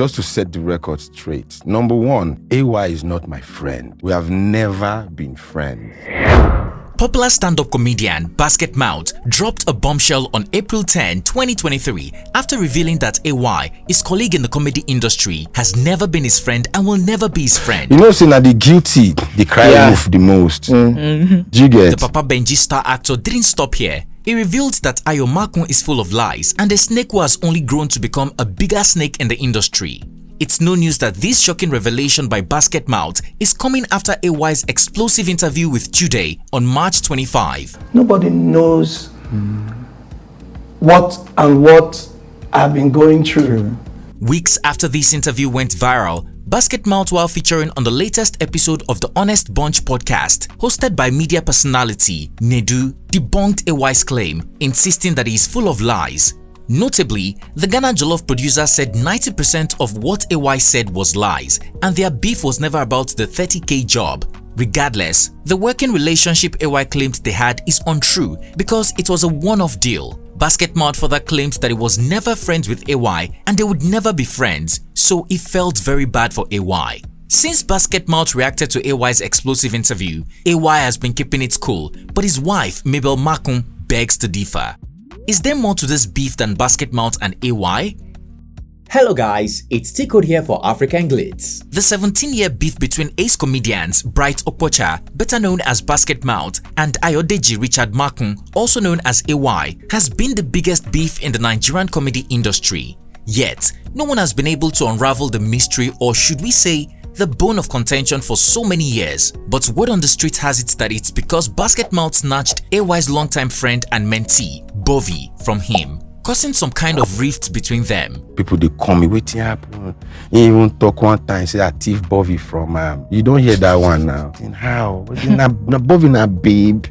Just to set the record straight, number one, AY is not my friend. We have never been friends. Popular stand-up comedian Basketmouth dropped a bombshell on April 10, 2023 after revealing that AY, his colleague in the comedy industry, has never been his friend and will never be his friend. You know, saying that the guilty, they cry wolf the most. Do you get? The Papa Benji star actor didn't stop here. He revealed that Ayo Makun is full of lies and a snake who has only grown to become a bigger snake in the industry. It's no news that this shocking revelation by Basketmouth is coming after AY's explosive interview with Chude on March 25. Nobody knows what I've been going through. Weeks after this interview went viral, Basketmouth, while featuring on the latest episode of the Honest Bunch podcast, hosted by media personality Nedu, debunked AY's claim, insisting that he is full of lies. Notably, the Ghana Jollof producer said 90% of what AY said was lies, and their beef was never about the 30k job. Regardless, the working relationship AY claimed they had is untrue because it was a one-off deal. Basketmouth further claimed that he was never friends with AY and they would never be friends, so it felt very bad for AY. Since Basketmouth reacted to AY's explosive interview, AY has been keeping it cool, but his wife, Ayo Makun, begs to differ. Is there more to this beef than Basketmouth and AY? Hello guys, it's T-Code here for African Glitz. The 17-year beef between ace comedians Bright Okpocha, better known as Basketmouth, and Ayodeji Richard Makun, also known as AY, has been the biggest beef in the Nigerian comedy industry. Yet, no one has been able to unravel the mystery, or should we say, the bone of contention for so many years. But word on the street has it that it's because Basketmouth snatched AY's longtime friend and mentee, Bovi, from him, causing some kind of rift between them. People they call me, waiting happen. You even talk one time, say that thief Bovi from you don't hear that one now. How? Not Bovi, not babe.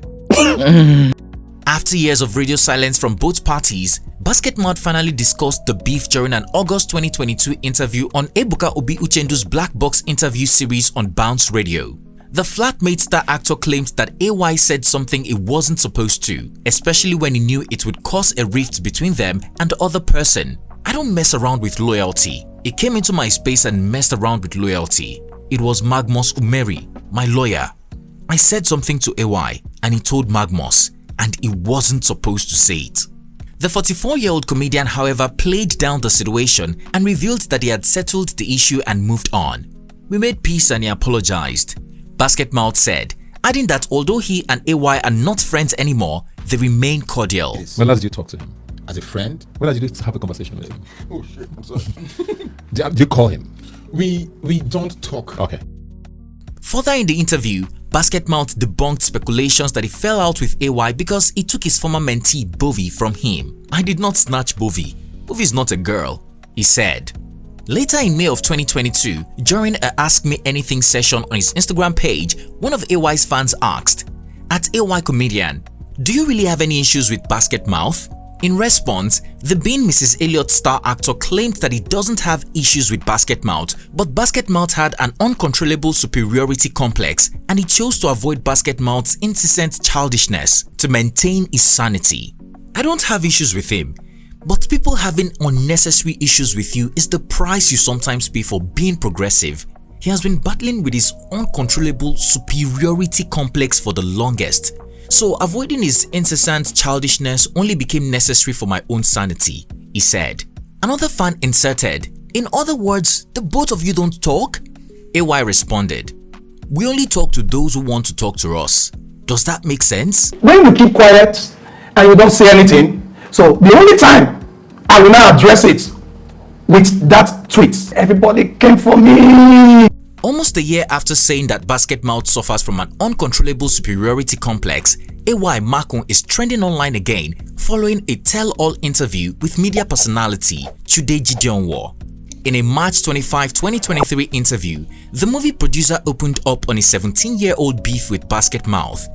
After years of radio silence from both parties, Basketmouth finally discussed the beef during an August 2022 interview on Ebuka Obi Uchendu's Black Box interview series on Bounce Radio. The flatmate star actor claimed that AY said something he wasn't supposed to, especially when he knew it would cause a rift between them and the other person. I don't mess around with loyalty. He came into my space and messed around with loyalty. It was Magmos Umeri, my lawyer. I said something to AY and he told Magmos, and he wasn't supposed to say it. The 44-year-old comedian, however, played down the situation and revealed that he had settled the issue and moved on. We made peace and he apologized. Basketmouth said, adding that although he and AY are not friends anymore, they remain cordial. When last did you talk to him? As a friend? When last did you have a conversation with him? Oh shit, I'm sorry. Do you call him? We don't talk. Okay. Further in the interview, Basketmouth debunked speculations that he fell out with AY because he took his former mentee Bovi from him. I did not snatch Bovi. Bovi is not a girl, he said. Later in May of 2022, during a Ask Me Anything session on his Instagram page, one of AY's fans asked, "At AY Comedian, do you really have any issues with Basketmouth?" In response, the Being Mrs. Elliot star actor claimed that he doesn't have issues with Basketmouth, but Basketmouth had an uncontrollable superiority complex and he chose to avoid Basketmouth's incessant childishness to maintain his sanity. I don't have issues with him, but people having unnecessary issues with you is the price you sometimes pay for being progressive. He has been battling with his uncontrollable superiority complex for the longest. So avoiding his incessant childishness only became necessary for my own sanity, he said. Another fan inserted, "In other words, the both of you don't talk?" AY responded, "We only talk to those who want to talk to us. Does that make sense?" When you keep quiet and you don't say anything, so the only time I will now address it with that tweet, everybody came for me. Almost a year after saying that Basketmouth suffers from an uncontrollable superiority complex, Ayo Makun is trending online again following a tell-all interview with media personality Chude. In a March 25, 2023 interview, the movie producer opened up on his 17-year-old beef with Basketmouth.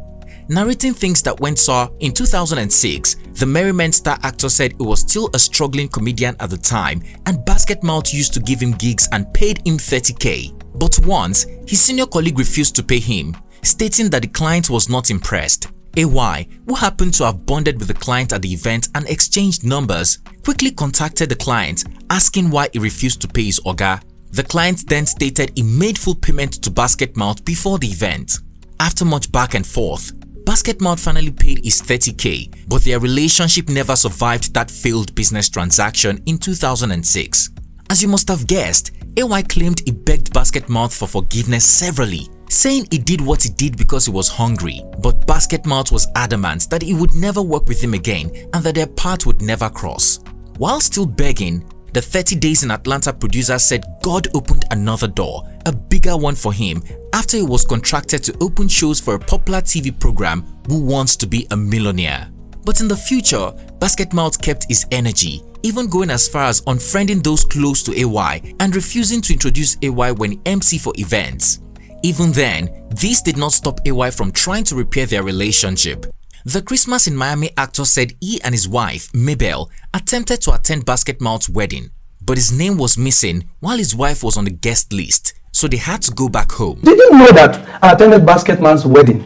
Narrating things that went sour in 2006, the Merryman star actor said he was still a struggling comedian at the time and Basketmouth used to give him gigs and paid him 30k. But once, his senior colleague refused to pay him, stating that the client was not impressed. AY, who happened to have bonded with the client at the event and exchanged numbers, quickly contacted the client Asking why he refused to pay his oga, the client then stated he made full payment to Basketmouth before the event. After much back and forth, Basketmouth finally paid his 30k, but their relationship never survived that failed business transaction in 2006. As you must have guessed, AY claimed he begged Basketmouth for forgiveness severally, saying he did what he did because he was hungry, but Basketmouth was adamant that he would never work with him again and that their path would never cross. While still begging, the 30 Days in Atlanta producer said God opened another door, a bigger one for him, after he was contracted to open shows for a popular TV program, Who Wants to Be a Millionaire. But in the future, Basketmouth kept his energy, even going as far as unfriending those close to AY and refusing to introduce AY when he MC for events. Even then, this did not stop AY from trying to repair their relationship. The Christmas in Miami actor said he and his wife, Mabel, attempted to attend Basketmouth's wedding, but his name was missing while his wife was on the guest list, so they had to go back home. Did you know that I attended Basketmouth's wedding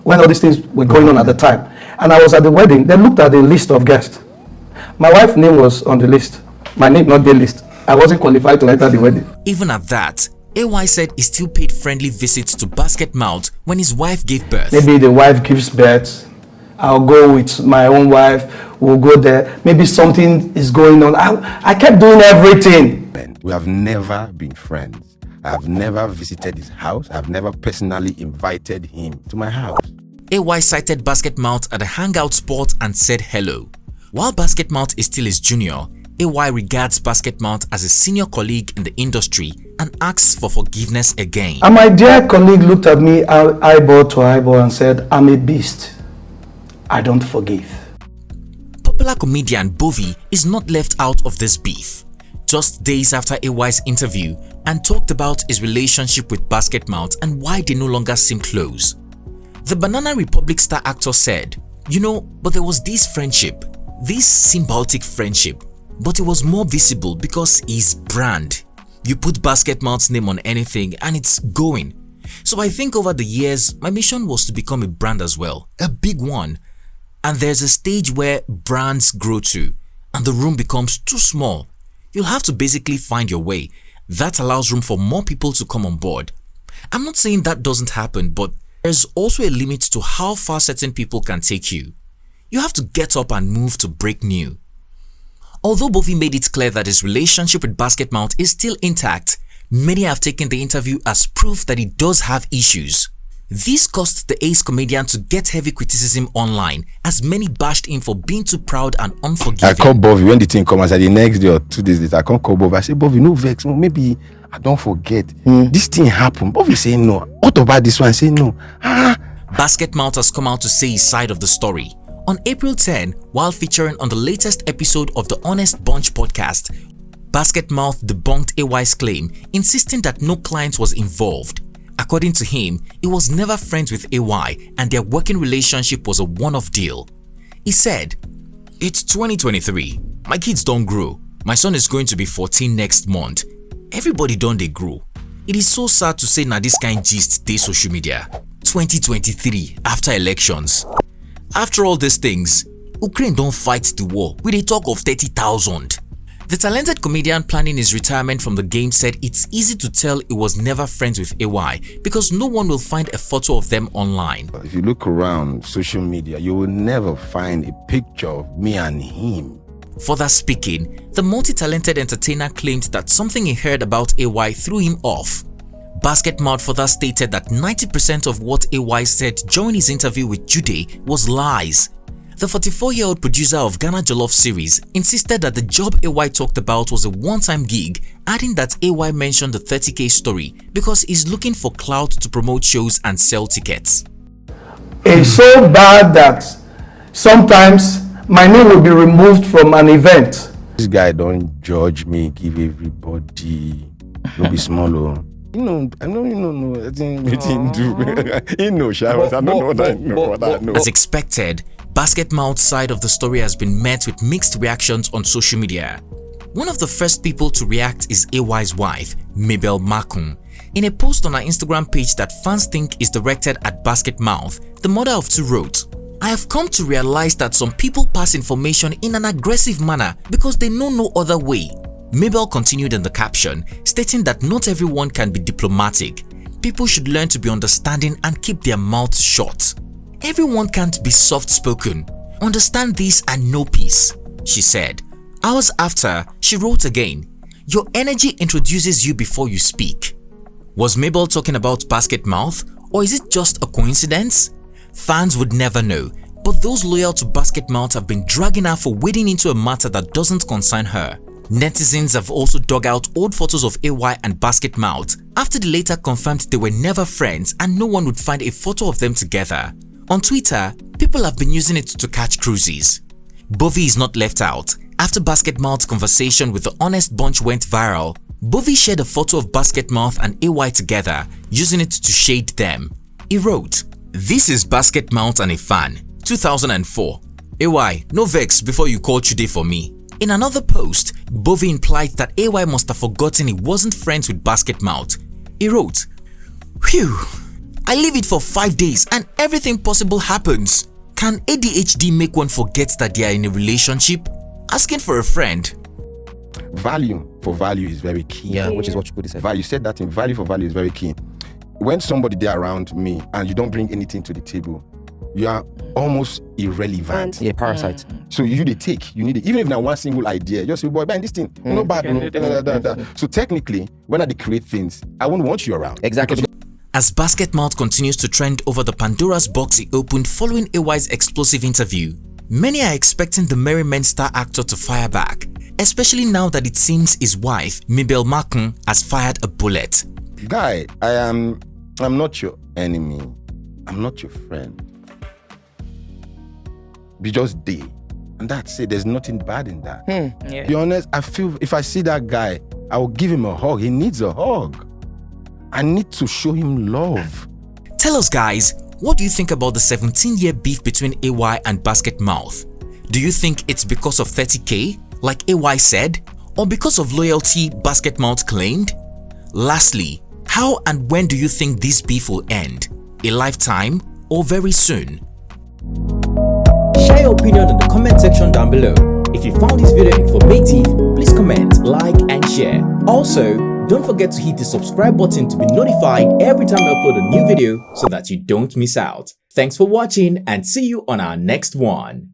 when all these things were going on at the time? And I was at the wedding. They looked at the list of guests. My wife's name was on the list. My name not the list. I wasn't qualified to enter the wedding. Even at that, AY said he still paid friendly visits to Basketmouth when his wife gave birth. Maybe the wife gives birth. I'll go with my own wife. We'll go there. Maybe something is going on. I kept doing everything. We have never been friends. I have never visited his house. I've never personally invited him to my house. AY cited Basketmouth at a hangout spot and said hello. While Basketmouth is still his junior, AY regards Basketmouth as a senior colleague in the industry and asks for forgiveness again. And my dear colleague looked at me eyeball to eyeball and said, I'm a beast. I don't forgive. Popular comedian Bovi is not left out of this beef. Just days after AY's interview, and talked about his relationship with Basketmouth and why they no longer seem close. The Banana Republic star actor said, but there was this friendship, this symbiotic friendship, but it was more visible because his brand. You put Basketmouth's name on anything and it's going. So I think over the years, my mission was to become a brand as well, a big one. And there's a stage where brands grow too, and the room becomes too small. You'll have to basically find your way. That allows room for more people to come on board. I'm not saying that doesn't happen, but there's also a limit to how far certain people can take you. You have to get up and move to break new. Although Bovi made it clear that his relationship with Basketmouth is still intact, many have taken the interview as proof that he does have issues. This caused the ace comedian to get heavy criticism online, as many bashed him for being too proud and unforgiving. I called Bovi when the thing comes. I said the next day or 2 days later, I can't call Bovi. I said, Bovi, no vex. Maybe I don't forget. This thing happened. Bovi say no. What about this one? I say no. Basketmouth has come out to say his side of the story. On April 10, while featuring on the latest episode of the Honest Bunch podcast, Basketmouth debunked AY's claim, insisting that no client was involved. According to him, he was never friends with AY and their working relationship was a one-off deal. He said, "It's 2023. My kids don't grow. My son is going to be 14 next month. Everybody don't they grow. It is so sad to say na this kind gist dey social media. 2023 after elections. After all these things, Ukraine don't fight the war with a talk of 30,000. The talented comedian planning his retirement from the game said it's easy to tell he was never friends with AY because no one will find a photo of them online. If you look around social media, you will never find a picture of me and him. Further speaking, the multi-talented entertainer claimed that something he heard about AY threw him off. Basketmouth further stated that 90% of what AY said during his interview with Chude was lies. The 44-year-old producer of Ghana Jollof series insisted that the job AY talked about was a one-time gig, adding that AY mentioned the 30k story because he's looking for clout to promote shows and sell tickets. It's so bad that sometimes my name will be removed from an event. This guy don't judge me, give everybody. Don't be small. I know, I think we didn't do. Showers. I don't know what I know. As expected, Basketmouth's side of the story has been met with mixed reactions on social media. One of the first people to react is AY's wife, Ayo Makun. In a post on her Instagram page that fans think is directed at Basketmouth, the mother of two wrote, I have come to realize that some people pass information in an aggressive manner because they know no other way. Mabel continued in the caption, stating that not everyone can be diplomatic. People should learn to be understanding and keep their mouths shut. Everyone can't be soft-spoken. Understand this and know peace, she said. Hours after, she wrote again, your energy introduces you before you speak. Was Mabel talking about Basketmouth, or is it just a coincidence? Fans would never know, but those loyal to Basketmouth have been dragging her for wading into a matter that doesn't concern her. Netizens have also dug out old photos of AY and Basketmouth after the latter confirmed they were never friends and no one would find a photo of them together. On Twitter, people have been using it to catch cruises. Bovi is not left out. After Basketmouth's conversation with the Honest Bunch went viral, Bovi shared a photo of Basketmouth and AY together, using it to shade them. He wrote, "This is Basketmouth and a fan, 2004. AY, no vex before you call Chude for me." In another post, Bovi implied that AY must have forgotten he wasn't friends with Basketmouth. He wrote, "Phew, I leave it for 5 days and everything possible happens. Can ADHD make one forget that they are in a relationship? Asking for a friend." Value for value is very key. Yeah, which is what Chude said. Value, you said that in value for value is very key. When somebody there around me and you don't bring anything to the table, you are almost irrelevant. Yeah, parasite. So you need it. Even if not one single idea, just say, boy, man, this thing, no bad. So technically, when I create things, I won't want you around. Exactly. As Basketmouth continues to trend over the Pandora's box he opened following AY's explosive interview, many are expecting the Merry Men star actor to fire back, especially now that it seems his wife, Ayo Makun, has fired a bullet. Guy, I'm not your enemy. I'm not your friend. We just date. And that's it. There's nothing bad in that. Yeah. Be honest, I feel if I see that guy, I will give him a hug. He needs a hug. I need to show him love. Tell us guys, what do you think about the 17-year beef between AY and Basketmouth? Do you think it's because of 30K, like AY said, or because of loyalty Basketmouth claimed? Lastly, how and when do you think this beef will end? A lifetime or very soon? Share your opinion in the comment section down below. If you found this video informative, please comment, like and share. Also, don't forget to hit the subscribe button to be notified every time I upload a new video so that you don't miss out. Thanks for watching and see you on our next one.